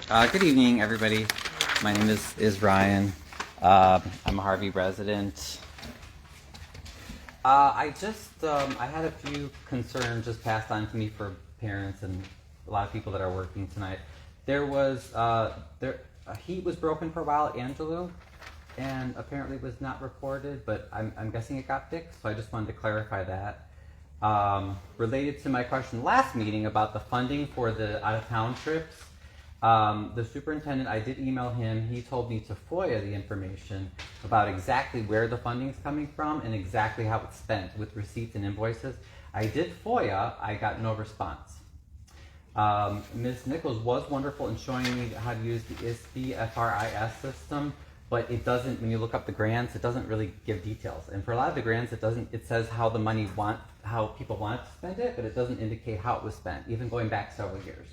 Good evening, everybody. My name is Ryan. I'm a Harvey resident. I had a few concerns just passed on to me for parents and a lot of people that are working tonight. There was a heat was broken for a while at Angelou, and apparently was not reported, but I'm guessing it got fixed. So I just wanted to clarify that. Related to my question last meeting about the funding for the out-of-town trips. The superintendent, I did email him. He told me to FOIA the information about exactly where the funding is coming from and exactly how it's spent with receipts and invoices. I did FOIA, I got no response. Ms. Nichols was wonderful in showing me how to use the ISB FRIS system, but it doesn't, when you look up the grants, it doesn't really give details. And for a lot of the grants, it says how the money how people want to spend it, but it doesn't indicate how it was spent, even going back several years.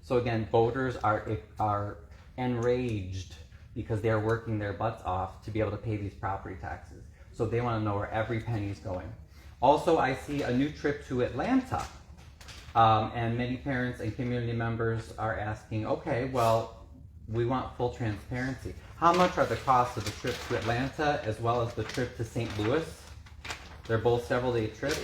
So again, voters are enraged because they're working their butts off to be able to pay these property taxes. So they want to know where every penny is going. Also, I see a new trip to Atlanta. And many parents and community members are asking, okay, well, we want full transparency. How much are the costs of the trip to Atlanta as well as the trip to St. Louis? They're both several-day trips.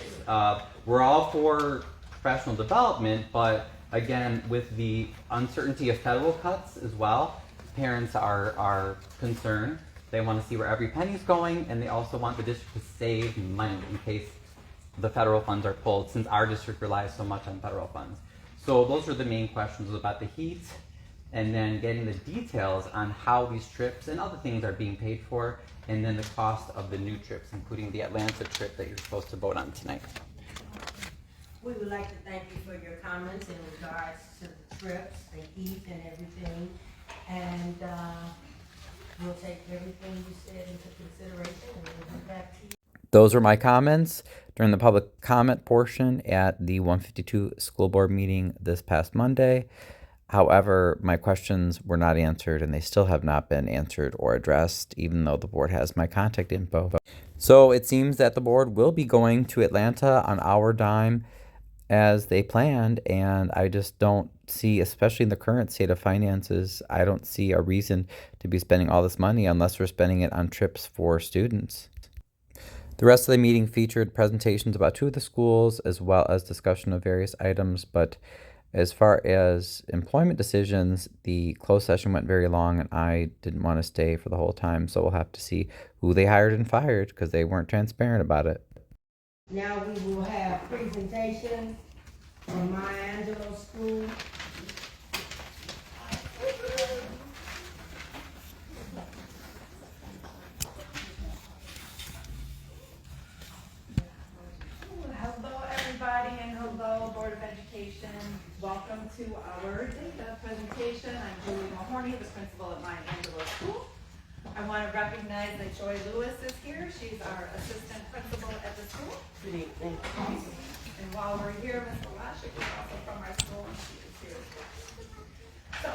We're all for professional development, but again, with the uncertainty of federal cuts as well, parents are concerned. They want to see where every penny is going, and they also want the district to save money in case the federal funds are pulled, since our district relies so much on federal funds. So those are the main questions about the heat, and then getting the details on how these trips and other things are being paid for, and then the cost of the new trips, including the Atlanta trip that you're supposed to vote on tonight. We would like to thank you for your comments in regards to the trips, the heat and everything. And we'll take everything you said into consideration and we'll get back to you. Those were my comments during the public comment portion at the 152 school board meeting this past Monday. However, my questions were not answered and they still have not been answered or addressed, even though the board has my contact info. So it seems that the board will be going to Atlanta on our dime as they planned, and I just don't see, especially in the current state of finances, I don't see a reason to be spending all this money unless we're spending it on trips for students. The rest of the meeting featured presentations about 2 of the schools as well as discussion of various items, but as far as employment decisions, the closed session went very long and I didn't want to stay for the whole time, so we'll have to see who they hired and fired because they weren't transparent about it. Now we will have presentations from Mar17 School. Hello everybody and hello Board of Education. Welcome to our data presentation. I'm Julie Mahoney, the principal at Mar17 School. I want to recognize that Joy Lewis is here. She's our assistant principal at the school. Good evening. And while we're here, Ms. Walashik is also from our school and she is here. So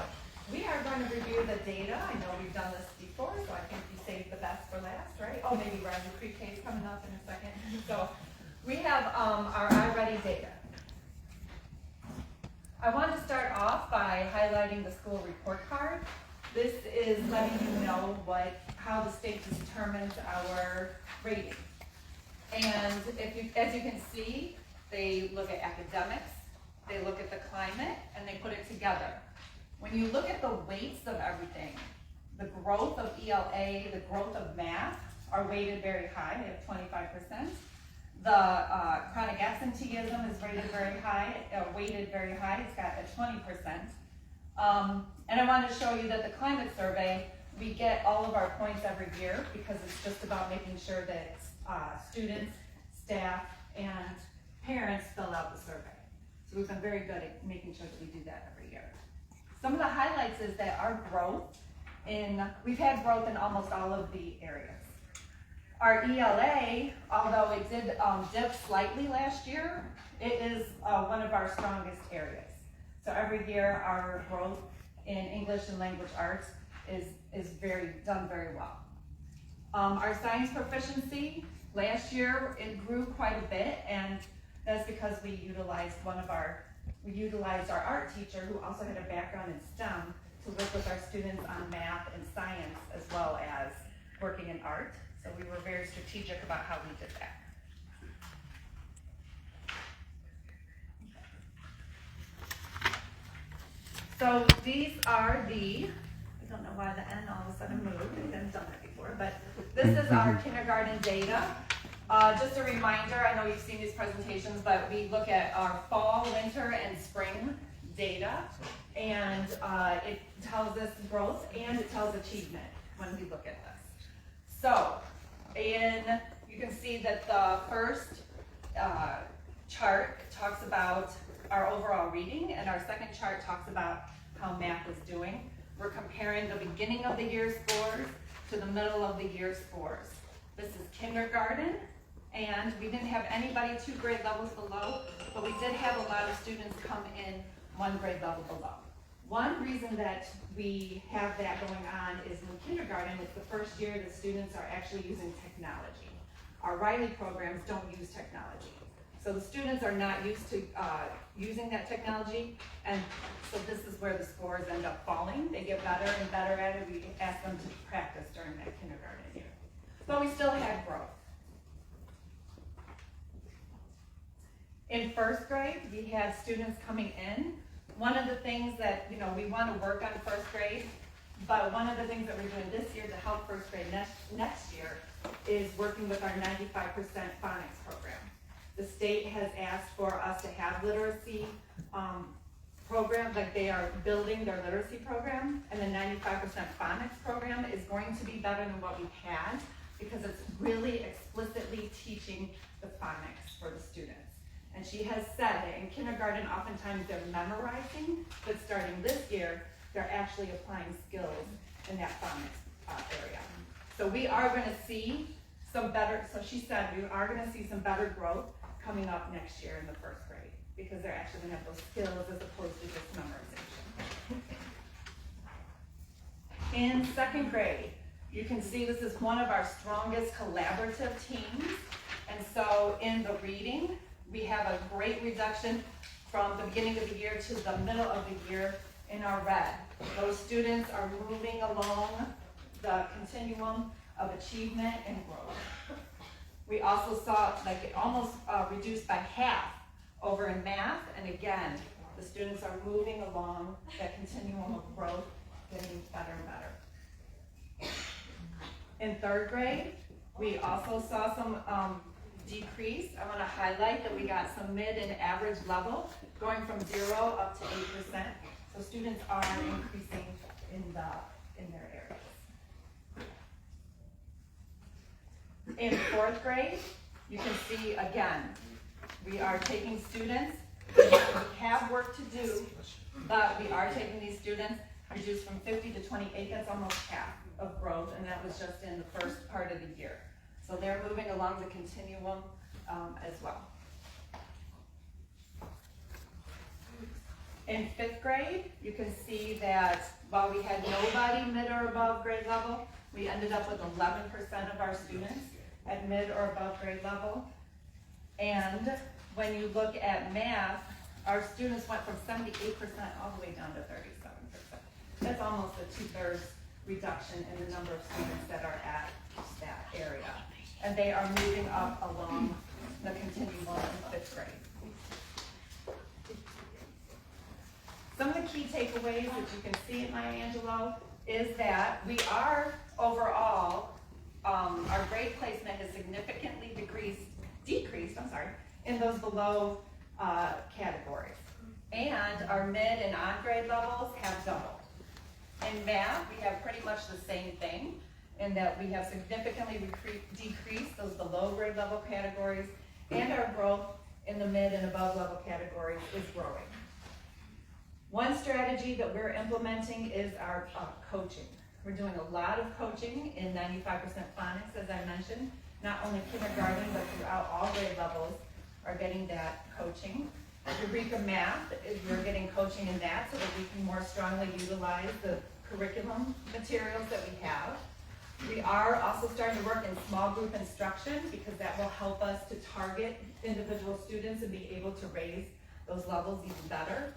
we are going to review the data. I know we've done this before, so I think we saved the best for last, right? Oh, maybe Rising Pre-K is coming up in a second. So we have our iReady data. I want to start off by highlighting the school report card. This is letting you know how the state determines our rating. And as you can see, they look at academics, they look at the climate, and they put it together. When you look at the weights of everything, the growth of ELA, the growth of math are weighted very high. They have 25%. The chronic absenteeism is rated very high, weighted very high. It's got a 20%. And I want to show you that the climate survey, we get all of our points every year because it's just about making sure that students, staff, and parents fill out the survey. So we've been very good at making sure that we do that every year. Some of the highlights is that our growth we've had growth in almost all of the areas. Our ELA, although it did dip slightly last year, it is one of our strongest areas. So every year our growth in English and language arts is done very well. Our science proficiency, last year it grew quite a bit, and that's because we utilized our art teacher who also had a background in STEM to work with our students on math and science as well as working in art. So we were very strategic about how we did that. So these are I don't know why the N all of a sudden moved, I haven't done that before, but this is our kindergarten data. Just a reminder, I know you've seen these presentations, but we look at our fall, winter, and spring data, and it tells us growth and it tells achievement when we look at this. So, you can see that the first chart talks about our overall reading, and our second chart talks about how math is doing. We're comparing the beginning of the year scores to the middle of the year scores. This is kindergarten, and we didn't have anybody 2 grade levels below, but we did have a lot of students come in 1 grade level below. One reason that we have that going on is in kindergarten, it's the first year that students are actually using technology. Our Riley programs don't use technology. So the students are not used to using that technology, and so this is where the scores end up falling. They get better and better at it. We ask them to practice during that kindergarten year. But we still had growth. In first grade, we had students coming in. One of the things that, we want to work on first grade, but one of the things that we're doing this year to help first grade next year is working with our 95% phonics program. The state has asked for us to have literacy programs, like they are building their literacy program, and the 95% phonics program is going to be better than what we had because it's really explicitly teaching the phonics for the students. And she has said that in kindergarten, oftentimes they're memorizing, but starting this year, they're actually applying skills in that phonics area. So we are going to see some better, so she said we are going to see some better growth coming up next year in the first grade, because they're actually going to have those skills as opposed to just memorization. In second grade, you can see this is one of our strongest collaborative teams. And so in the reading, we have a great reduction from the beginning of the year to the middle of the year in our red. Those students are moving along the continuum of achievement and growth. We also saw it almost reduced by half over in math, and again, the students are moving along that continuum of growth, getting better and better. In third grade, we also saw some decrease. I want to highlight that we got some mid and average level going from 0 up to 8%. So students are increasing in their areas. In fourth grade, you can see again, we are taking students. We have work to do, but we are taking these students, reduced from 50 to 28. That's almost half of growth, and that was just in the first part of the year. So they're moving along the continuum as well. In fifth grade, you can see that while we had nobody mid or above grade level, we ended up with 11% of our students at mid or above grade level. And when you look at math, our students went from 78% all the way down to 37%. That's almost a 2/3 reduction in the number of students that are at that area. And they are moving up along the continuum in fifth grade. Some of the key takeaways that you can see in Maya Angelou is that we are overall, our grade placement has significantly decreased in those below categories. And our mid and on grade levels have doubled. In math, we have pretty much the same thing in that we have significantly decreased those below grade level categories, and our growth in the mid and above level categories is growing. One strategy that we're implementing is our coaching. We're doing a lot of coaching in 95% phonics, as I mentioned. Not only kindergarten, but throughout all grade levels are getting that coaching. Eureka Math, we're getting coaching in that so that we can more strongly utilize the curriculum materials that we have. We are also starting to work in small group instruction because that will help us to target individual students and be able to raise those levels even better.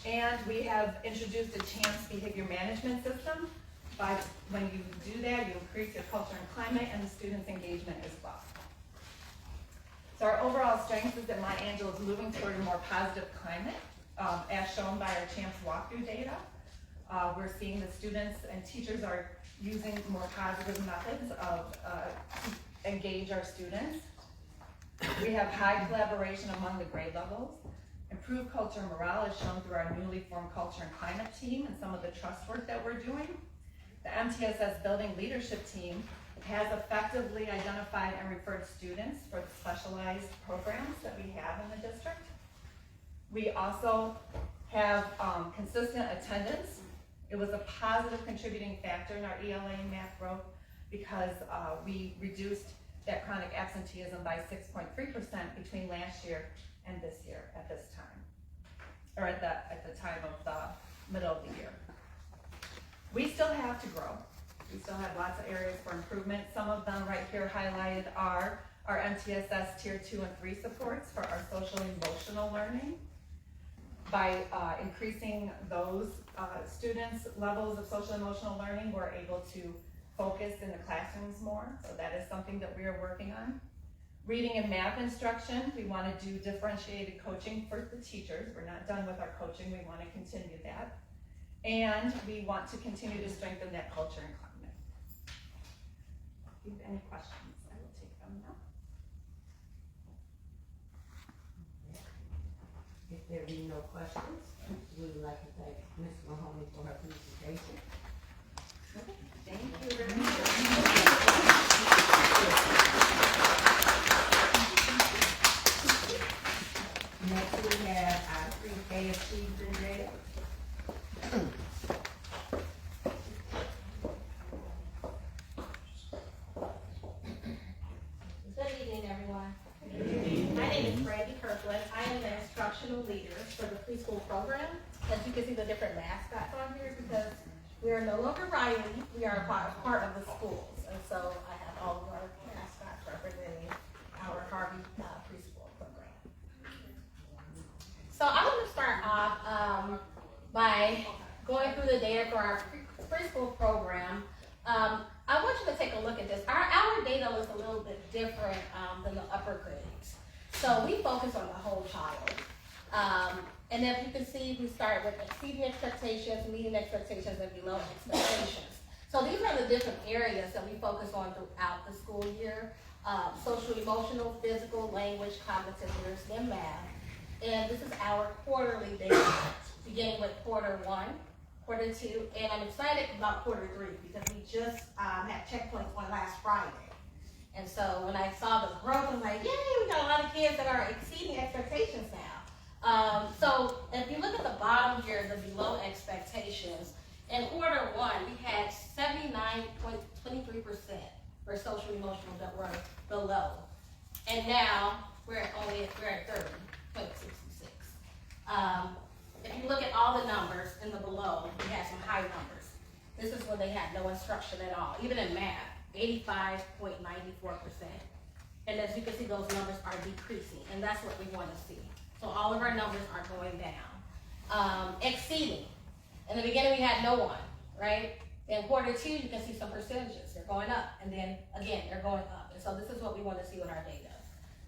And we have introduced a chance behavior management system. When you do that, you increase your culture and climate and the students' engagement as well. So our overall strength is that Mar17 is moving toward a more positive climate, as shown by our chance walkthrough data. We're seeing the students and teachers are using more positive methods to engage our students. We have high collaboration among the grade levels. Improved culture and morale is shown through our newly formed culture and climate team and some of the trust work that we're doing. The MTSS building leadership team has effectively identified and referred students for the specialized programs that we have in the district. We also have consistent attendance. It was a positive contributing factor in our ELA and math growth because we reduced that chronic absenteeism by 6.3% between last year and this year at this time, or at the time of the middle of the year. We still have to grow. We still have lots of areas for improvement. Some of them right here highlighted are our MTSS Tier 2 and 3 supports for our social and emotional learning. By increasing those students' levels of social and emotional learning, we're able to focus in the classrooms more. So that is something that we are working on. Reading and math instruction, we want to do differentiated coaching for the teachers. We're not done with our coaching. We want to continue that. And we want to continue to strengthen that culture and climate. If you have any questions, I will take them now. If there be no questions, we would like to thank Ms. Mahoney for her presentation. Thank you very much. Next, we have our pre-K achievement data. Good evening, everyone. My name is Brandy Kirkland. I am the instructional leader for the preschool program. As you can see, the different mascots on here because we are no longer Riley. We are a part of the schools, and so I have all of our mascots representing our Harvey preschool program. So I want to start off by going through the data for our preschool program. I want you to take a look at this. Our data looks a little bit different than the upper grades. So we focus on the whole child. And as you can see, we start with exceeding expectations, meeting expectations, and below expectations. So these are the different areas that we focus on throughout the school year. Social, emotional, physical, language, cognitive literacy, and math. And this is our quarterly data, beginning with quarter 1, quarter 2, and I'm excited about quarter 3 because we just had checkpoints on last Friday. And so when I saw the growth, I'm like, yay, we got a lot of kids that are exceeding expectations now. So if you look at the bottom here, the below expectations, in quarter 1, we had 79.23% for social emotional that were below. And now we're at 30.66. If you look at all the numbers in the below, we had some high numbers. This is when they had no instruction at all, even in math, 85.94%. And as you can see, those numbers are decreasing, and that's what we want to see. So all of our numbers are going down. Exceeding. In the beginning, we had no one, right? In quarter 2, you can see some percentages. They're going up, and then again, they're going up. And so this is what we want to see with our data.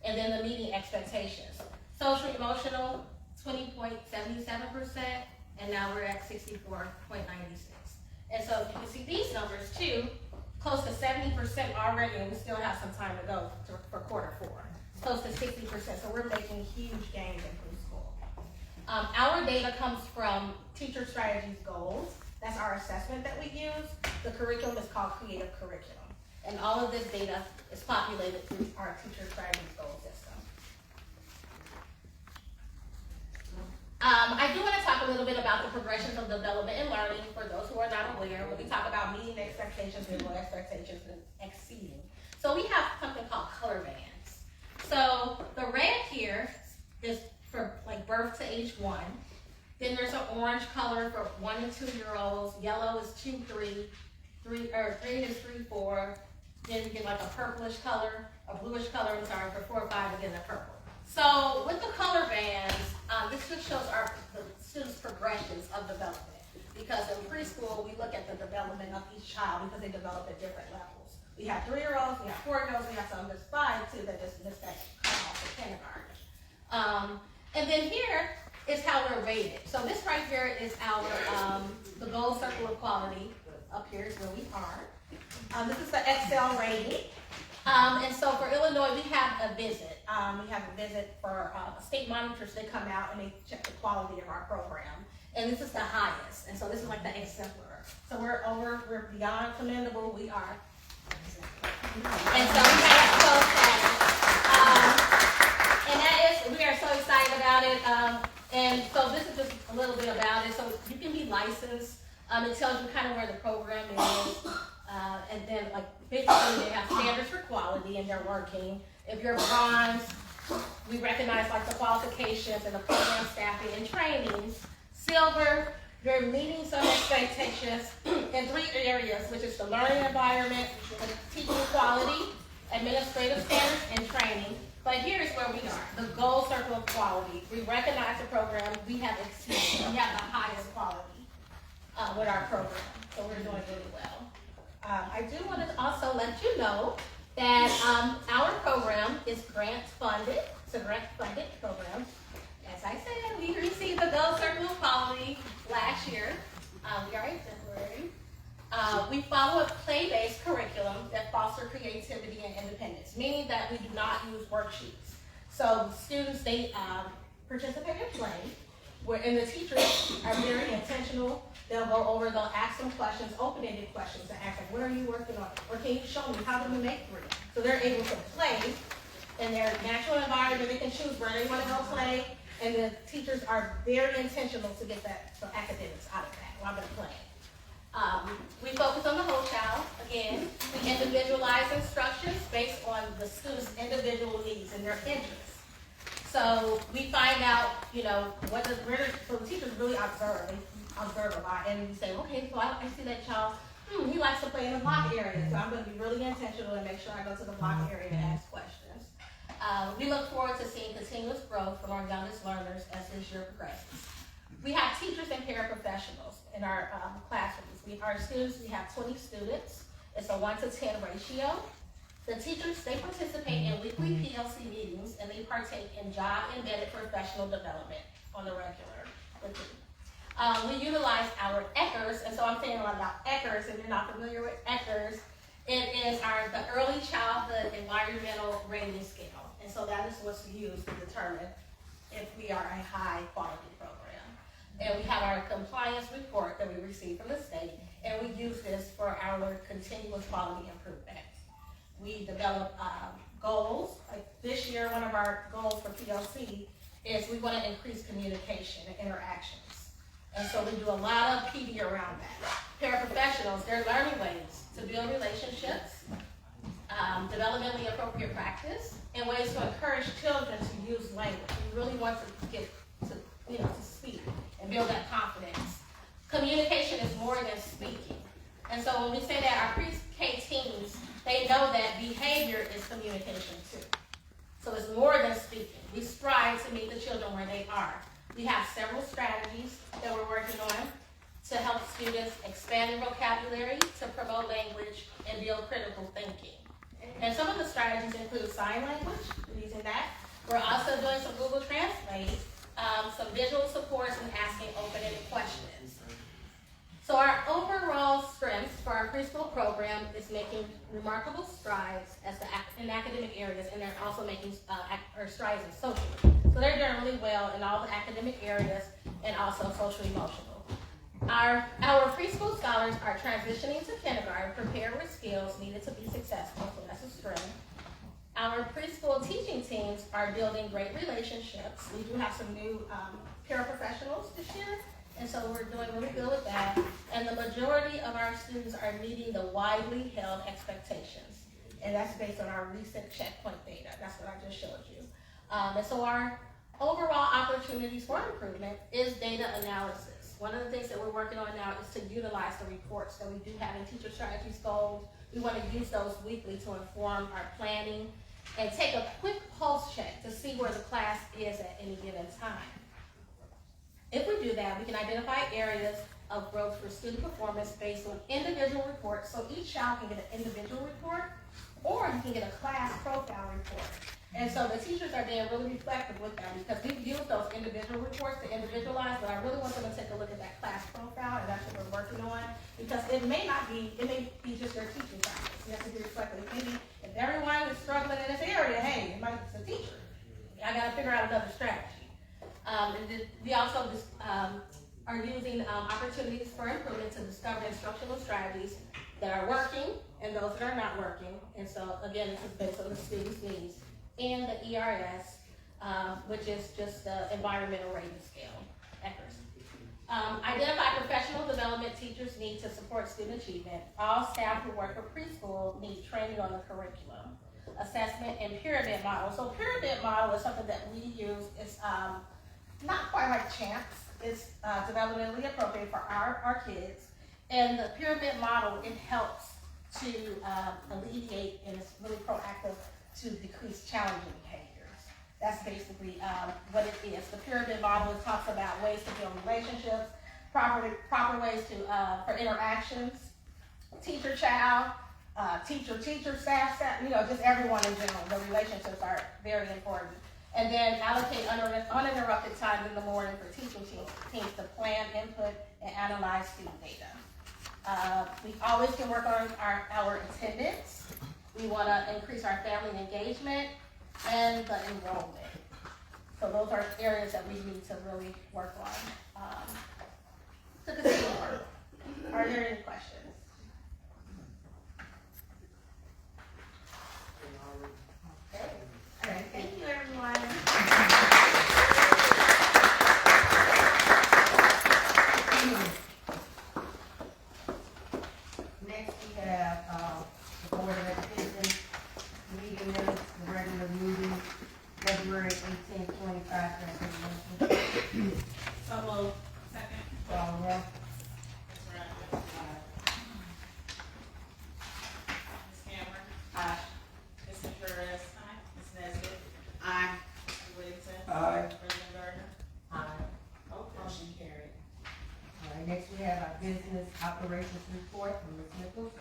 And then the meeting expectations. Social emotional, 20.77%, and now we're at 64.96. And so you can see these numbers too, close to 70% already, and we still have some time to go for quarter 4. Close to 60%, so we're making huge gains in preschool. Our data comes from Teacher Strategies Goals. That's our assessment that we use. The curriculum is called Creative Curriculum. And all of this data is populated through our Teacher Strategies Goal system. I do want to talk a little bit about the progressions of development and learning for those who are not aware when we talk about meeting expectations, below expectations, and exceeding. So we have something called color bands. So the red here is for like birth to age 1. Then there's an orange color for 1 and 2-year-olds. Yellow is 2, 3, green is 3, 4. Then you get like a purplish color, a bluish color, for 4 or 5, and then a purple. So with the color bands, this just shows the students' progressions of development. Because in preschool, we look at the development of each child because they develop at different levels. We have 3-year-olds, we have 4-year-olds, we have some that's 5 too that just missed that cutoff for kindergarten. And then here is how we're rated. So this right here is our the gold circle of quality. Up here is where we are. This is the Excel rating. And so for Illinois, we have a visit. We have a visit for state monitors. They come out and they check the quality of our program. And this is the highest. And so this is like the exemplar. So we're beyond commendable. We are. And so we have so and that is, we are so excited about it. And so this is just a little bit about it. So you can be licensed. It tells you kind of where the program is. And then like basically they have standards for quality and they're working. If you're bronze, we recognize like the qualifications and the program staffing and trainings. Silver, you're meeting some expectations in 3 areas, which is the learning environment, the teaching quality, administrative standards, and training. But here's where we are, the gold circle of quality. We recognize the program, we have exceeded, we have the highest quality with our program. So we're doing really well. I do want to also let you know that our program is grant funded. It's a grant funded program. As I said, we received the gold circle of quality last year. We are in February. We follow a play-based curriculum that fosters creativity and independence, meaning that we do not use worksheets. So students, they participate in play, and the teachers are very intentional. They'll go over, they'll ask them questions, open-ended questions, to ask them, what are you working on? Or can you show me, how do we make 3? So they're able to play in their natural environment. They can choose where they want to go play, and the teachers are very intentional to get that for academics out of that while they're playing. We focus on the whole child. Again, we individualize instructions based on the student's individual needs and their interests. So we find out, so the teachers really observe a lot, and we say, okay, so I see that child, he likes to play in the block area, so I'm going to be really intentional and make sure I go to the block area to ask questions. We look forward to seeing continuous growth from our youngest learners as this year progresses. We have teachers and paraprofessionals in our classrooms. Our students, we have 20 students. It's a 1-to-10 ratio. The teachers, they participate in weekly PLC meetings and they partake in job-embedded professional development on the regular. We utilize our ECHRS, and so I'm saying a lot about ECHRS, if you're not familiar with ECHRS, it is the Early Childhood Environmental Rating Scale. And so that is what's used to determine if we are a high quality program. And we have our compliance report that we receive from the state, and we use this for our continuous quality improvement. We develop goals. Like this year, one of our goals for PLC is we want to increase communication and interactions. And so we do a lot of PD around that. Paraprofessionals, they're learning ways to build relationships, developmentally appropriate practice, and ways to encourage children to use language. We really want to get to speak and build that confidence. Communication is more than speaking. And so when we say that our pre-K teams, they know that behavior is communication too. So it's more than speaking. We strive to meet the children where they are. We have several strategies that we're working on to help students expand their vocabulary, to promote language, and build critical thinking. And some of the strategies include sign language, we're using that. We're also doing some Google Translate, some visual supports, and asking open-ended questions. So our overall strength for our preschool program is making remarkable strides in academic areas, and they're also making strides in social. So they're doing really well in all the academic areas and also social emotional. Our preschool scholars are transitioning to kindergarten prepared with skills needed to be successful, so that's a strength. Our preschool teaching teams are building great relationships. We do have some new paraprofessionals this year, and so we're doing really good with that. And the majority of our students are meeting the widely held expectations. And that's based on our recent checkpoint data. That's what I just showed you. And so our overall opportunities for improvement is data analysis. One of the things that we're working on now is to utilize the reports that we do have in teacher strategies goals. We want to use those weekly to inform our planning and take a quick pulse check to see where the class is at any given time. If we do that, we can identify areas of growth for student performance based on individual reports. So each child can get an individual report, or you can get a class profile report. And so the teachers are being really reflective with that, because we use those individual reports to individualize, but I really want them to take a look at that class profile, and that's what we're working on. Because it may be just their teaching practice. You have to be reflective. Maybe if everyone is struggling in this area, hey, it might be a teacher. I gotta figure out another strategy. And then we also are using opportunities for improvement to discover instructional strategies that are working and those that are not working. And so again, this is based on the students' needs. And the ERS, which is just the environmental rating scale, ECRS. Identify professional development teachers need to support student achievement. All staff who work for preschool need training on the curriculum. Assessment and pyramid model. So pyramid model is something that we use. It's not quite like CHAMPS. It's developmentally appropriate for our kids. And the pyramid model, it helps to alleviate, and it's really proactive to decrease challenging behaviors. That's basically what it is. The pyramid model, it talks about ways to build relationships, proper ways to for interactions, teacher-child, teacher-teacher, staff, just everyone in general. The relationships are very important. And then allocate uninterrupted time in the morning for teaching teams to plan, input, and analyze student data. We always can work on our attendance. We want to increase our family engagement and the enrollment. So those are areas that we need to really work on to continue work. Are there any questions? Okay. All right. Thank you, everyone. Next, we have the Board of Education meeting minutes, the regular meeting, February 18, 25. So moved. Second. Call the roll. Ms. Cameron. Aye. Ms. Contreras. Aye. Ms. Nesbit. Aye. Mr. Whittington. Aye. President Gardner. Aye. Motion carried. All right, next we have our business operations report from Ms. Nichols.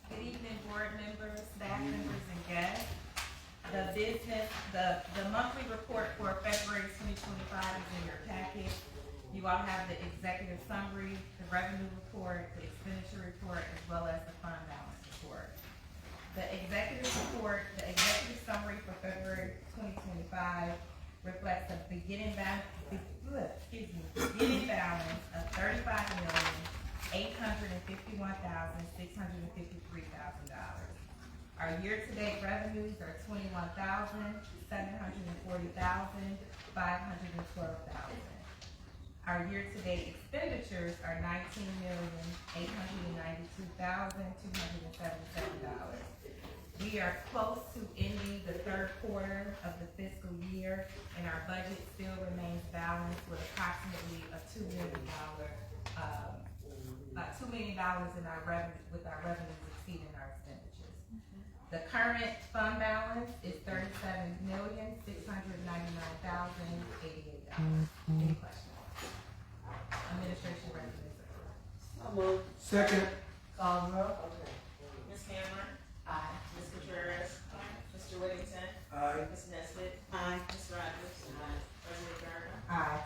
Good evening, board members, staff members, and guests. The monthly report for February 2025 is in your packet. You all have the executive summary, the revenue report, the expenditure report, as well as the fund balance report. The executive summary for February 2025 reflects a beginning balance of $35,851,653,000. Our year-to-date revenues are $21,740,512,000. Our year-to-date expenditures are $19,892,277. We are close to ending the third quarter of the fiscal year, and our budget still remains balanced with approximately a $2 million in our revenue, with our revenues exceeding our expenditures. The current fund balance is $37,699,088. Any questions? Administration recommends approval. So moved. Second. Call the roll. Ms. Cameron. Aye. Ms. Contreras. Mr. Whittington. Aye. Ms. Nesbit. Aye. Ms. Rogers. President Gardner. Aye.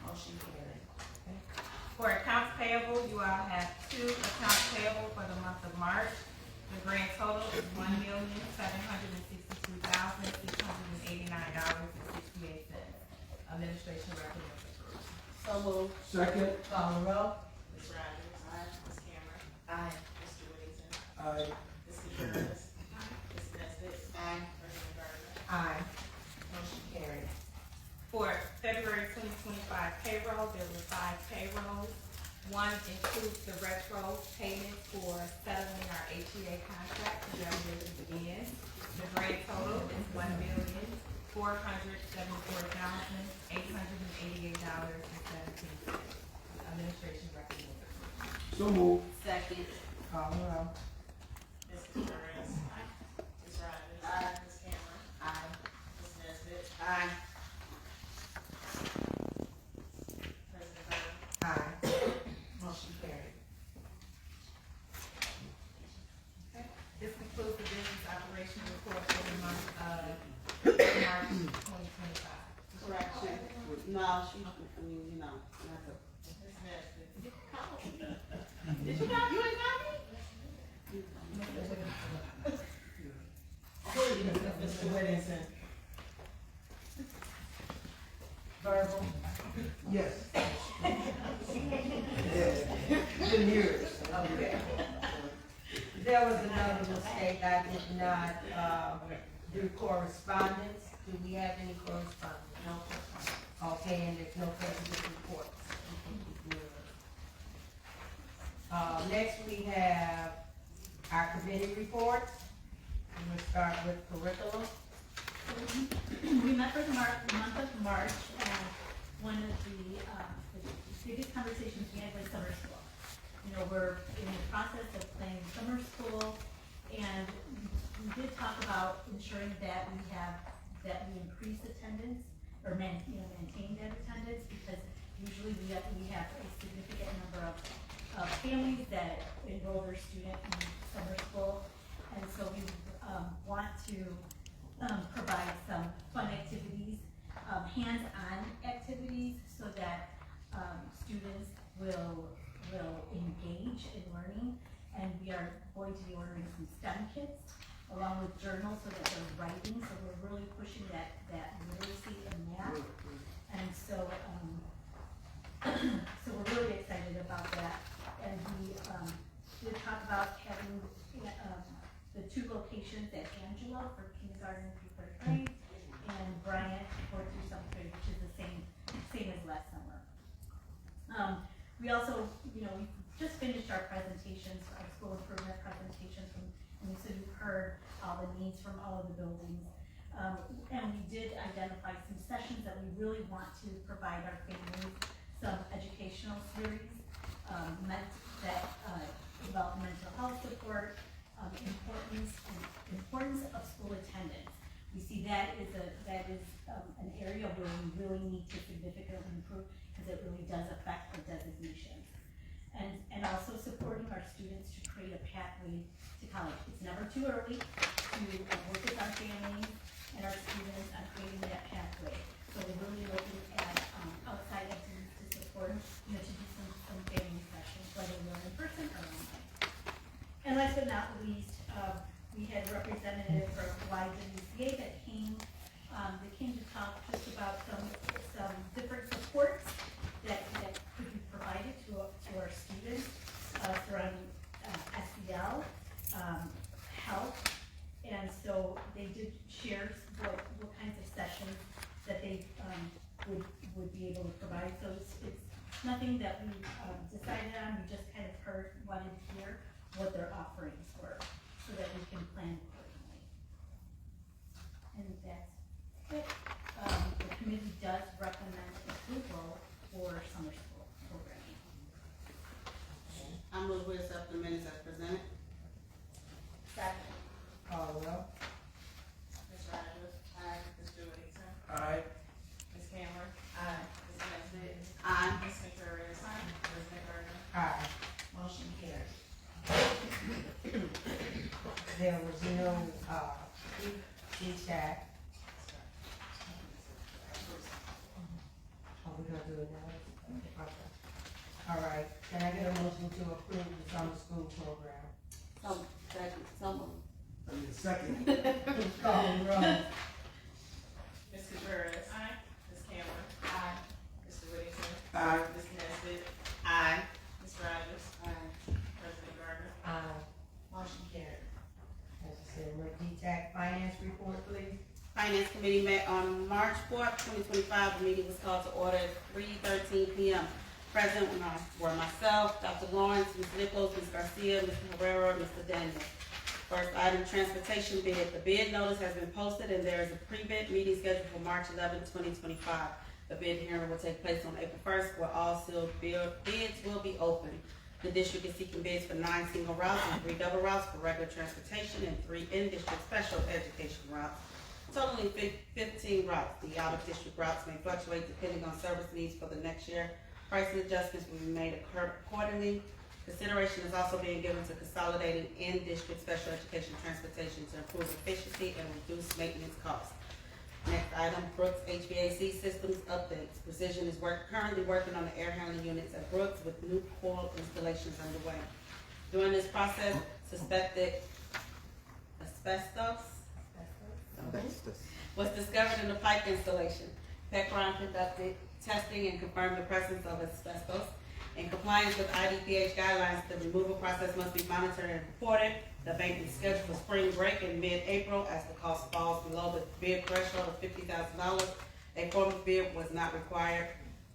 Motion carried. For accounts payable, you all have 2 accounts payable for the month of March. The grand total is $1,762,689.68. Administration recommends approval. So moved. Second. Call the roll. Ms. Rogers. Ms. Cameron. Aye. Mr. Whittington. Aye. Ms. Contreras. Ms. Nesbit. President Gardner. Aye. Motion carried. For February 2025 payroll, there were 5 payrolls. One includes the retro payment for settling our HEA contract for January to begin. The grand total is $1,474,888.17. Administration recommends approval. So moved. Second. Call the roll. Ms. Contreras. Ms. Rogers. Ms. Cameron. Aye. Ms. Nesbit. Aye. operation report for the month of March 2025. Correction. No, she, I mean, you know, not the. Did you not, you ain't got me? Mr. Whittington. Verbal. Yes. Didn't hear it. Okay. There was another mistake, I did not, do correspondence. Do we have any correspondence? No. Okay, and there's no president reports. Next we have our committee reports. We'll start with curriculum. We met for the month of March, and one of the biggest conversations we had was summer school. You know, we're in the process of planning summer school, and we did talk about ensuring that we increase attendance, or maintain that attendance, because usually we have a significant number of families that enroll their student in summer school, and so we want to provide some fun activities, hands-on activities, so that students will engage in learning. And we are going to be ordering some STEM kits along with journals so that they're writing. So we're really pushing that literacy and math. And so so we're really excited about that. And we did talk about having the 2 locations at Angela for kindergarten through 3rd grade, and Bryant for 4th through 7th grade, which is the same as last summer. We also, we just finished our presentations, our school improvement presentations, and so you've heard all the needs from all of the buildings. And we did identify some sessions that we really want to provide our families, some educational series, about mental health support, importance of school attendance. We see that is an area where we really need to significantly improve, because it really does affect the designations. And also supporting our students to create a pathway to college. It's never too early to work with our families and our students on creating that pathway. So we're really looking at outside activities to support them, to do some family sessions, whether they're in person or online. And last but not least, we had a representative from YWCA that came to talk just about some different supports that could be provided to our students surrounding SEL, health, and so they did share what kinds of sessions that they would be able to provide. So it's nothing that we decided on. We just kind of wanted to hear what their offerings were, so that we can plan accordingly. And that's it. The committee does recommend approval for summer school programming. I move we accept the minutes as presented. Second. Call roll. Ms. Rogers? Aye. Mr. Whittington? Aye. Ms. Cameron? Aye. Ms. Nesbit? Aye. Ms. Contreras? Aye. Ms. McGurran? Aye. Motion carried. There was no, feedback. Are we gonna do it now? Okay. All right, can I get a motion to approve the summer school program? Someone. I mean, second. Call the roll. Ms. Contreras? Aye. Ms. Cameron? Aye. Mr. Whittington? Aye. Ms. Nesbit? Aye. Ms. Rogers? Aye. President Gardner? Aye. Motion carried. As I said, DTAC finance report, please. Finance Committee met on March 4th, 2025. The meeting was called to order at 3:13 p.m. Present were myself, Dr. Lawrence, Ms. Nichols, Ms. Garcia, Mr. Herrera, Mr. Daniel. First item, transportation bid. The bid notice has been posted and there is a pre-bid meeting scheduled for March 11, 2025. The bid hearing will take place on April 1st, where all sealed bids will be open. The district is seeking bids for 9 single routes and 3 double routes for regular transportation and 3 in-district special education routes, totaling 15 routes. The out-of-district routes may fluctuate depending on service needs for the next year. Pricing adjustments will be made accordingly. Consideration is also being given to consolidating in-district special education transportation to improve efficiency and reduce maintenance costs. Next item, Brooks HVAC systems updates. Precision is currently working on the air handling units at Brooks with new coil installations underway. During this process, suspected asbestos was discovered in the pipe installation. Petron conducted testing and confirmed the presence of asbestos. In compliance with IDPH guidelines, the removal process must be monitored and reported. The bank is scheduled for spring break in mid-April as the cost falls below the bid threshold of $50,000. A formal bid was not required,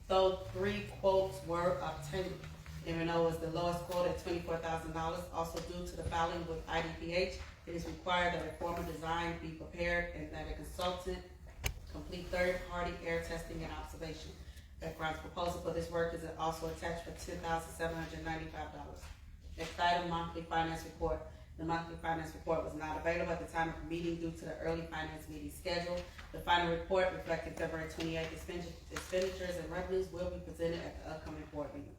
though 3 quotes were obtained. M&O was the lowest quote at $24,000. Also due to the filing with IDPH, it is required that a formal design be prepared and that a consultant complete third-party air testing and observation. Background's proposal for this work is also attached for $10,795. Next item, monthly finance report. The monthly finance report was not available at the time of the meeting due to the early finance meeting schedule. The final report reflecting February 28th expenditures and revenues will be presented at the upcoming board meeting.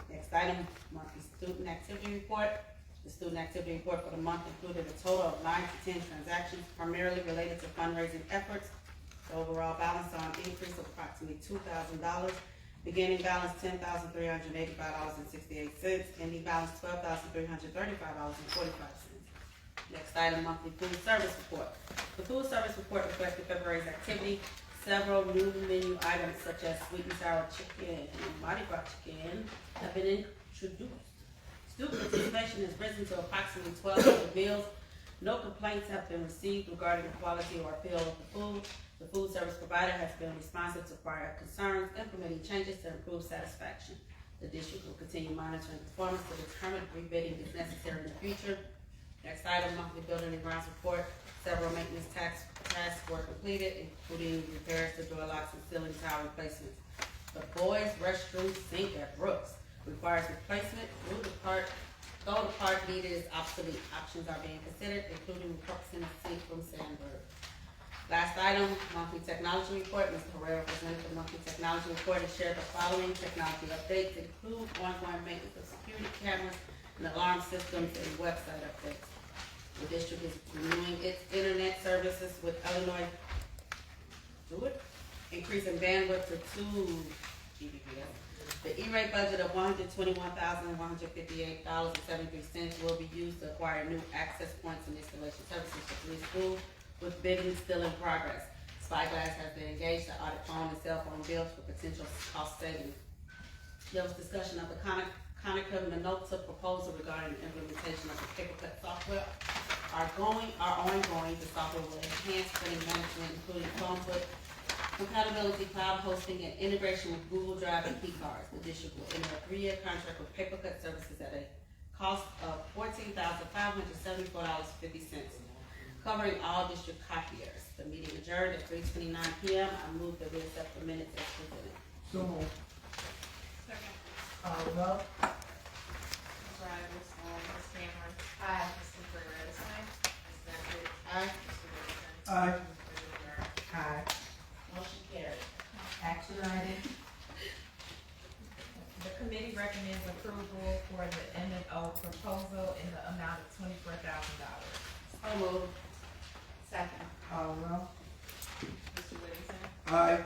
Next item, monthly student activity report. The student activity report for the month included a total of 9 to 10 transactions, primarily related to fundraising efforts. The overall balance saw an increase of approximately $2,000. Beginning balance $10,385.68. Ending balance $12,335.45. Next item, monthly food service report. The food service report reflected February's activity. Several new menu items such as sweet and sour chicken and Mardi Gras chicken have been introduced. Student participation has risen to approximately 1,200 meals. No complaints have been received regarding the quality or appeal of the food. The food service provider has been responsive to prior concerns, implementing changes to improve satisfaction. The district will continue monitoring performance to determine if rebidding is necessary in the future. Next item, monthly building and grounds report. Several maintenance tasks were completed, including repairs to door locks and ceiling tile replacements. The boys' restroom sink at Brooks requires replacement. Though the part needed is obsolete. Options are being considered, including repurposing the sink from Sandberg. Last item, monthly technology report. Mr. Herrera presented the monthly technology report and shared the following technology updates, include ongoing maintenance of security cameras and alarm systems and website updates. The district is renewing its internet services with Illinois increasing bandwidth to 2 Gbps. The E-rate budget of $121,158.73 will be used to acquire new access points and installation services for 3 schools, with bidding still in progress. Spyglass has been engaged to audit phone and cell phone bills for potential cost savings. There was discussion of the Conica Minolta proposal regarding the implementation of the paper-cut software. Ongoing, the software will enhance printing management, including phone book compatibility, cloud hosting, and integration with Google Drive and P-cards. The district will enter a 3-year contract with paper-cut services at a cost of $14,574.50. Covering all district copiers. The meeting adjourned at 3:29 p.m. I move that we accept the minutes as presented. So moved. Second. Roll. Ms. Riders, Ms. Cameron. Aye. Mr. Flores. Aye. Ms. Nesbit. Aye. Mr. Wilson. Aye. Mr. Rivera. Aye. Motion carried. Action item. The committee recommends approval for the M&O proposal in the amount of $24,000. So moved. Second. Roll. Mr. Wilson. Aye.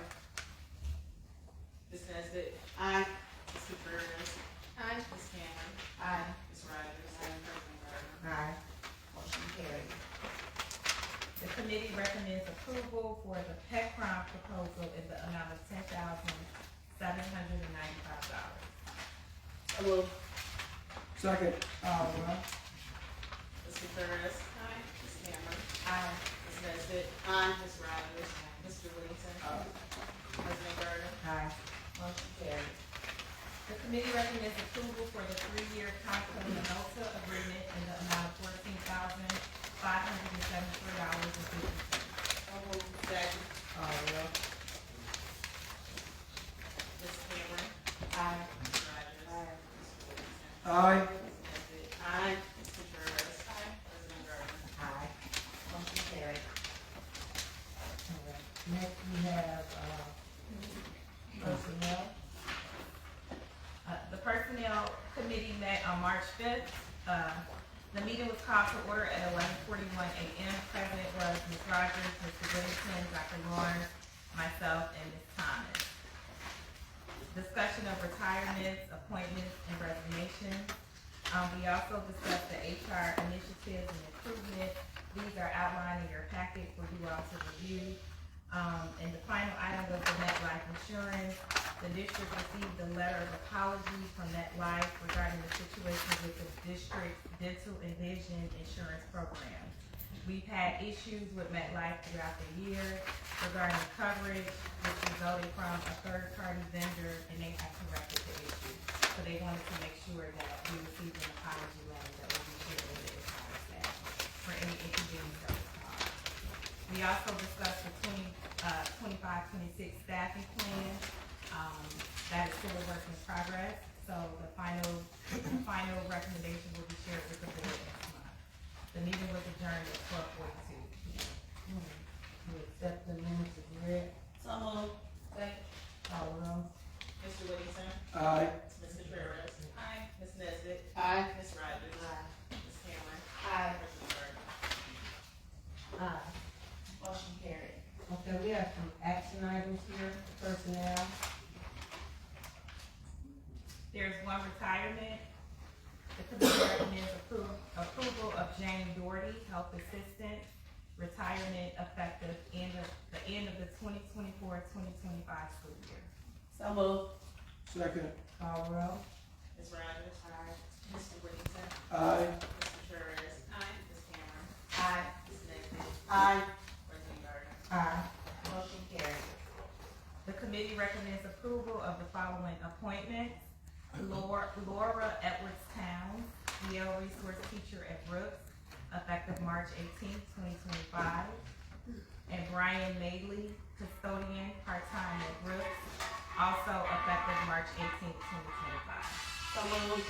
Ms. Nesbit. Aye. Mr. Flores. Aye. Ms. Cameron. Aye. Ms. Riders. President Gardner. Aye. Motion carried. The committee recommends approval for the pet crime proposal in the amount of $10,795. So moved. Second. Mr. Flores. Aye. Ms. Cameron. Aye. Ms. Nesbit. Aye. Ms. Riders. Mr. Wilson. Aye. President Gardner. Aye. Motion carried. The committee recommends approval for the 3-year Costa Minolta agreement in the amount of $14,573.50. Second. Roll. Ms. Cameron. Aye. Ms. Riders. Mr. Wilson. Aye. Ms. Nesbit. Aye. Mr. Flores. President Gardner. Aye. Motion carried. Next we have, personnel. The Personnel Committee met on March 5th. The meeting was called to order at 11:41 a.m. Present was Ms. Rogers, Mr. Whittington, Dr. Lawrence, myself, and Ms. Thomas. Discussion of retirements, appointments, and resignations. We also discussed the HR initiatives and improvements. These are outlined in your packet for you all to review. And the final item was the MetLife insurance. The district received a letter of apology from MetLife regarding the situation with the district's dental and vision insurance program. We've had issues with MetLife throughout the year regarding coverage, which resulted from a third-party vendor, and they have corrected the issue. So they wanted to make sure that we received an apology letter that will be shared with the entire staff for any inconvenience that was caused. We also discussed the 25-26 staffing plan. That is still a work in progress, so the final recommendation will be shared with the board next month. The meeting was adjourned at 12:42 p.m. You accept the minutes as read? So moved. Call the roll. Mr. Whittington. Aye. Ms. Contreras. Aye. Ms. Nesbit. Aye. Ms. Rogers. Ms. Cameron. Aye. President Gardner. Aye. Motion carried. Okay, we have some action items here, personnel. There's one retirement. The committee recommends approval of Jane Doherty, health assistant, retirement effective the end of the 2024-2025 school year. So moved. Second. Call the roll. Ms. Rogers. Aye. Mr. Whittington. Aye. Ms. Contreras. Aye. Ms. Cameron. Aye. Ms. Nesbit. Aye. President Gardner. Aye. Motion carried. The committee recommends approval of the following appointments. Laura Edwards-Towns, EL Resource Teacher at Brooks, effective March 18, 2025. And Brian Madeley, Custodian, part-time at Brooks, also effective March 18, 2025. So moved.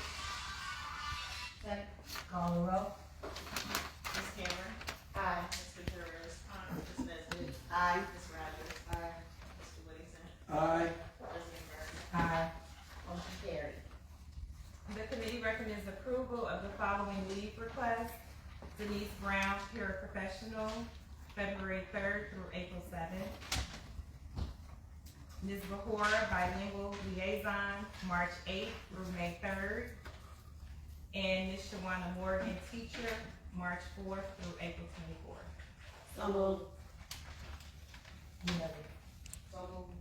Call the roll. Ms. Cameron. Aye. Ms. Contreras. Aye. Ms. Nesbit. Aye. Ms. Rogers. Aye. Mr. Whittington. Aye. President Gardner. Aye. Motion carried. The committee recommends approval of the following leave requests. Denise Brown, paraprofessional, February 3rd through April 7th. Ms. Bahora, bilingual liaison, March 8th through May 3rd. And Ms. Shawana Morgan, teacher, March 4th through April 24th. So moved. You have it. So moved.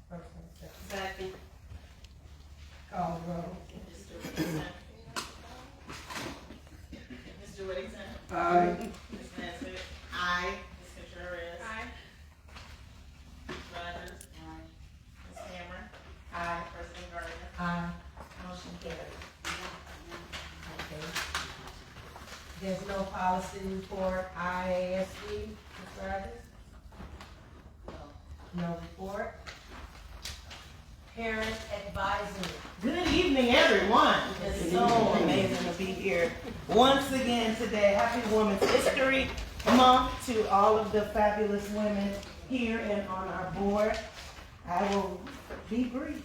First and second. Second. Call the roll. Mr. Whittington. Mr. Whittington. Aye. Ms. Nesbit. Aye. Ms. Contreras. Aye. Ms. Rogers. Aye. Ms. Cameron. Aye. President Gardner. Aye. Motion carried. Okay. There's no policy report, IASD, Ms. Rogers? No report. Parent advisory. Good evening, everyone. It's so amazing to be here once again today. Happy Women's History Month to all of the fabulous women here and on our board. I will be brief.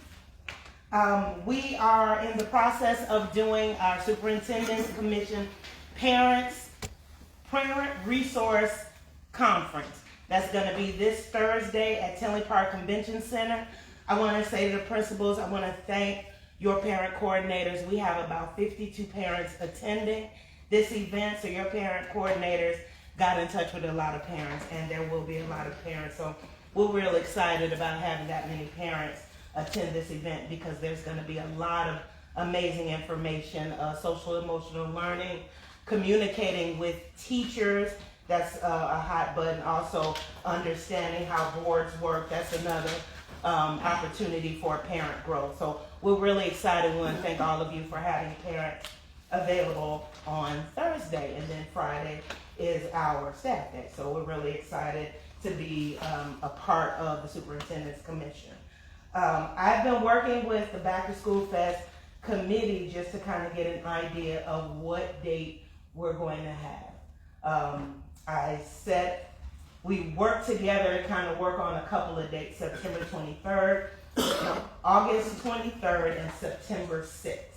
We are in the process of doing our Superintendent's Commission Parent Resource Conference. That's going to be this Thursday at Tinley Park Convention Center. I want to say to the principals, I want to thank your parent coordinators. We have about 52 parents attending this event, so your parent coordinators got in touch with a lot of parents, and there will be a lot of parents. So we're real excited about having that many parents attend this event because there's going to be a lot of amazing information, social emotional learning, communicating with teachers. That's a hot button. Also understanding how boards work. That's another opportunity for parent growth. So we're really excited. We want to thank all of you for having parents available on Thursday, and then Friday is our staff day. So we're really excited to be a part of the Superintendent's Commission. I've been working with the Back to School Fest committee just to kind of get an idea of what date we're going to have. We worked together to kind of work on a couple of dates, September 23rd, August 23rd, and September 6th.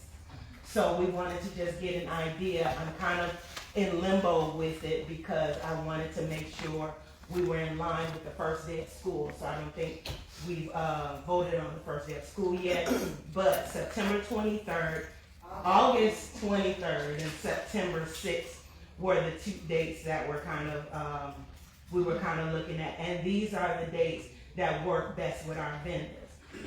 So we wanted to just get an idea. I'm kind of in limbo with it because I wanted to make sure we were in line with the first day of school. So I don't think we've voted on the first day of school yet. But September 23rd, August 23rd, and September 6th were the two dates that were kind of, we were kind of looking at. And these are the dates that work best with our vendors.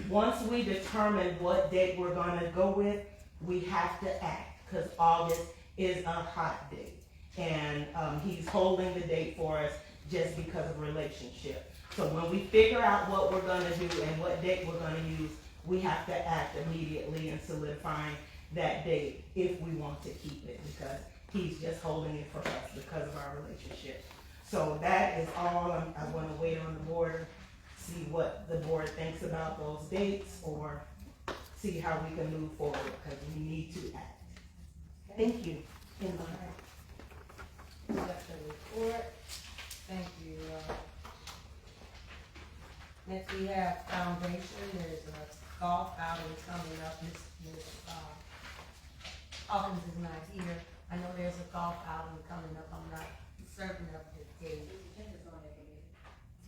Once we determine what date we're gonna go with, we have to act, because August is a hot date. And he's holding the date for us just because of relationship. So when we figure out what we're gonna do and what date we're gonna use, we have to act immediately in solidifying that date if we want to keep it, because he's just holding it for us because of our relationship. So that is all. I wanna wait on the board, see what the board thinks about those dates, or see how we can move forward, because we need to act. Thank you. In line. That's the report. Thank you. Next we have foundation. There's a golf outing coming up. Miss Hawkins is not here. I know there's a golf outing coming up. I'm not certain of the date.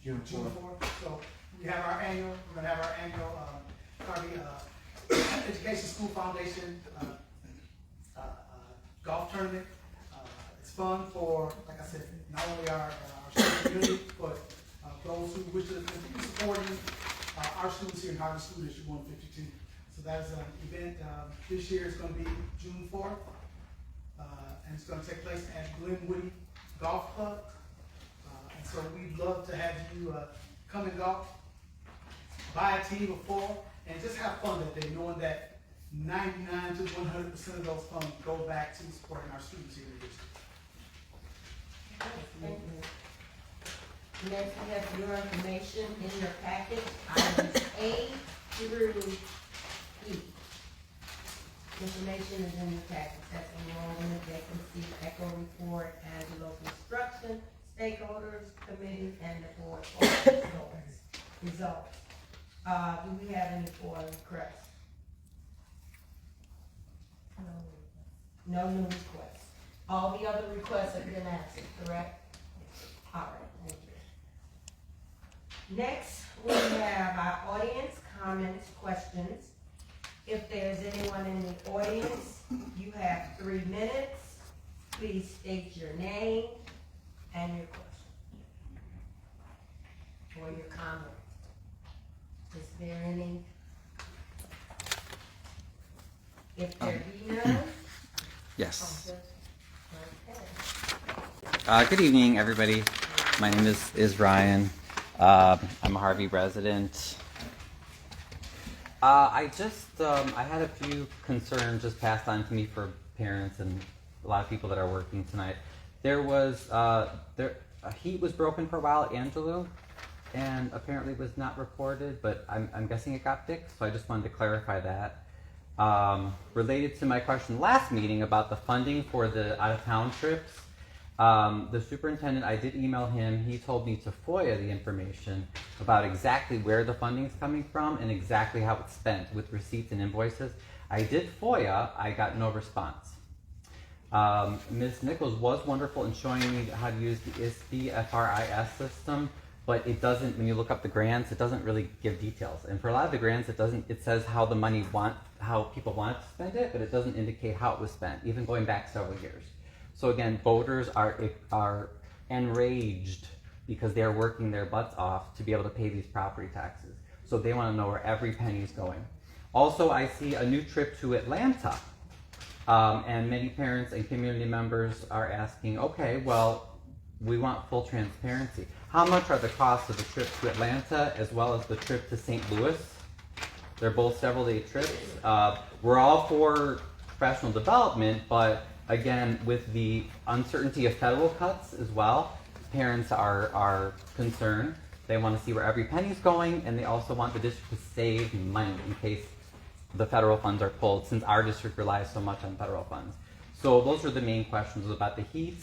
June 4th. So we have our annual, we're gonna have our annual, Harvey, Education School Foundation, golf tournament. It's fun for, like I said, not only our student community, but those who wish to continue supporting our students here in Harvey School District 152. So that is an event. This year is going to be June 4th, and it's going to take place at Glenwood Golf Club. And so we'd love to have you come and golf, buy a team of 4, and just have fun that day, knowing that 99 to 100% of those funds go back to supporting our students here in the district. Thank you. Next, we have your information in your packet, items A through E. Information is in your packet. That's enrollment, vacancy, echo report, Angelo construction, stakeholders, committee, and the board results. Do we have any for requests? No new requests. All the other requests have been answered, correct? All right, thank you. Next, we have our audience comments, questions. If there's anyone in the audience, you have 3 minutes. Please state your name and your question or your comment. Is there any? If there be none, Yes. okay. Good evening, everybody. My name is Ryan. I'm a Harvey resident. I had a few concerns just passed on to me for parents and a lot of people that are working tonight. There was a heat was broken for a while at Angelou, and apparently was not reported, but I'm guessing it got fixed. So I just wanted to clarify that. Related to my question last meeting about the funding for the out-of-town trips, the superintendent, I did email him. He told me to FOIA the information about exactly where the funding is coming from and exactly how it's spent with receipts and invoices. I did FOIA. I got no response. Ms. Nichols was wonderful in showing me how to use the ISB FRIS system, but it doesn't, when you look up the grants, it doesn't really give details. And for a lot of the grants, it says how the money how people want to spend it, but it doesn't indicate how it was spent, even going back several years. So again, voters are enraged because they are working their butts off to be able to pay these property taxes. So they want to know where every penny is going. Also, I see a new trip to Atlanta. And many parents and community members are asking, okay, well, we want full transparency. How much are the costs of the trip to Atlanta as well as the trip to St. Louis? They're both several-day trips. We're all for professional development, but again, with the uncertainty of federal cuts as well, parents are concerned. They want to see where every penny is going, and they also want the district to save money in case the federal funds are pulled, since our district relies so much on federal funds. So those are the main questions about the heat,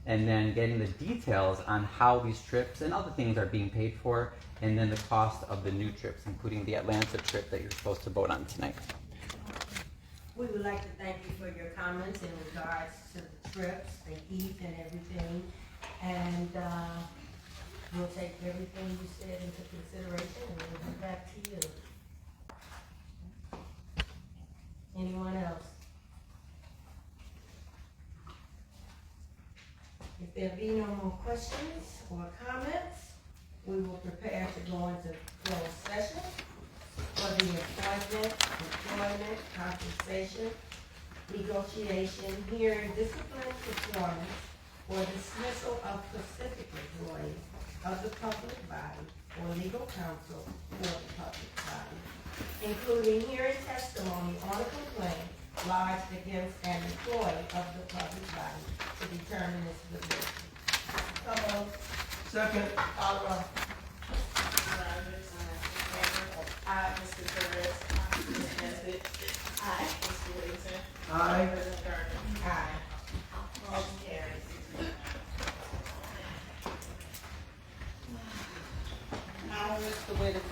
and then getting the details on how these trips and other things are being paid for, and then the cost of the new trips, including the Atlanta trip that you're supposed to vote on tonight. we would like to thank you for your comments in regards to the trips, the heat and everything. And, we'll take everything you said into consideration and we'll be back to you. Anyone else? If there be no more questions or comments, we will prepare to go into closed session for the appointment, employment, compensation, negotiation, hearing, discipline, performance, or dismissal of specific employees of the public body or legal counsel for the public body, including hearing testimony on a complaint lodged against an employee of the public body to determine its validity. Second. Rogers. Aye. Mr. Perez. Ms. Nesbit. Aye. Mr. Whittington. Aye. President Gardner. Aye. Motion carries.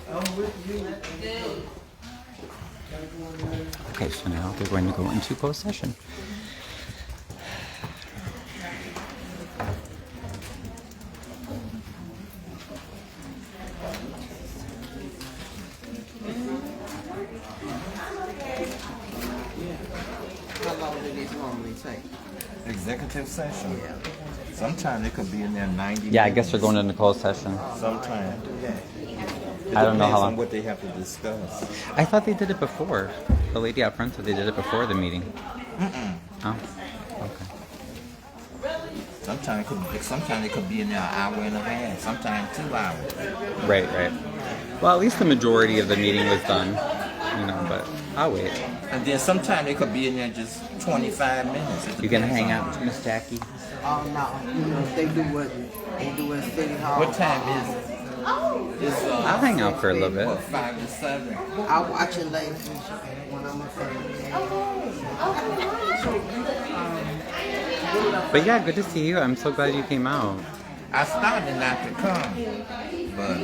I'm with you. Okay, so now they're going to go into closed session. How long do these normally take? Executive session. Sometimes it could be in there 90 Yeah, I minutes. guess they're going into closed session. Sometimes. I don't know how Depends on long. what they have to discuss. I thought they did it before. The lady out front said they did it before the meeting. Oh, okay. Sometimes it could be in there an hour and a half. Sometimes 2 hours. Right, right. Well, at least the majority of the meeting was done, but I'll wait. And then sometimes it could be in there just 25 minutes. It You gonna depends hang on- out with Miss Jackie? Oh, no. They do what they do in City Hall. What time is it? It's, I'll hang out for a little bit. What, 5 to 7? I watch it late when I'm up there. But yeah, good to see you. I'm so glad you came out. I started not to come, but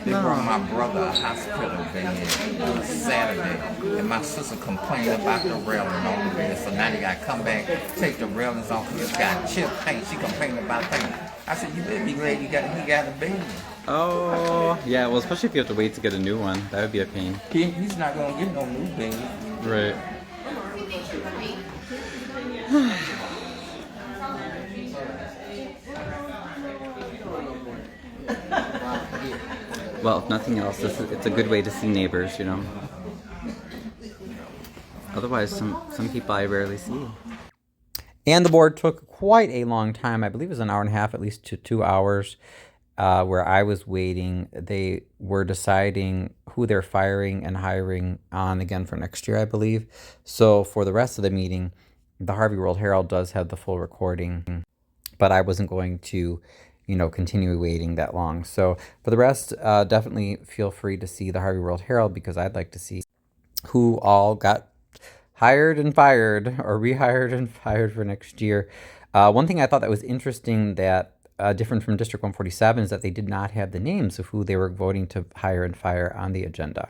they brought my brother a hospital bed on Saturday, and my sister complained about the railing on the bed, so now they got to come back, take the railings off because it's got chip paint. She complained about that. I said, you better be glad he got a bed. Oh, yeah. Well, especially if you have to wait to get a new one, that would be a pain. He's not going to get no new bed. Right. Well, if nothing else, it's a good way to see neighbors, Otherwise, some people I rarely see. And the board took quite a long time. I believe it was an hour and a half, at least to 2 hours, where I was waiting. They were deciding who they're firing and hiring on again for next year, I believe. So for the rest of the meeting, the Harvey World Herald does have the full recording, but I wasn't going to continue waiting that long. So for the rest, definitely feel free to see the Harvey World Herald because I'd like to see who all got hired and fired or rehired and fired for next year. One thing I thought that was interesting that different from District 147 is that they did not have the names of who they were voting to hire and fire on the agenda.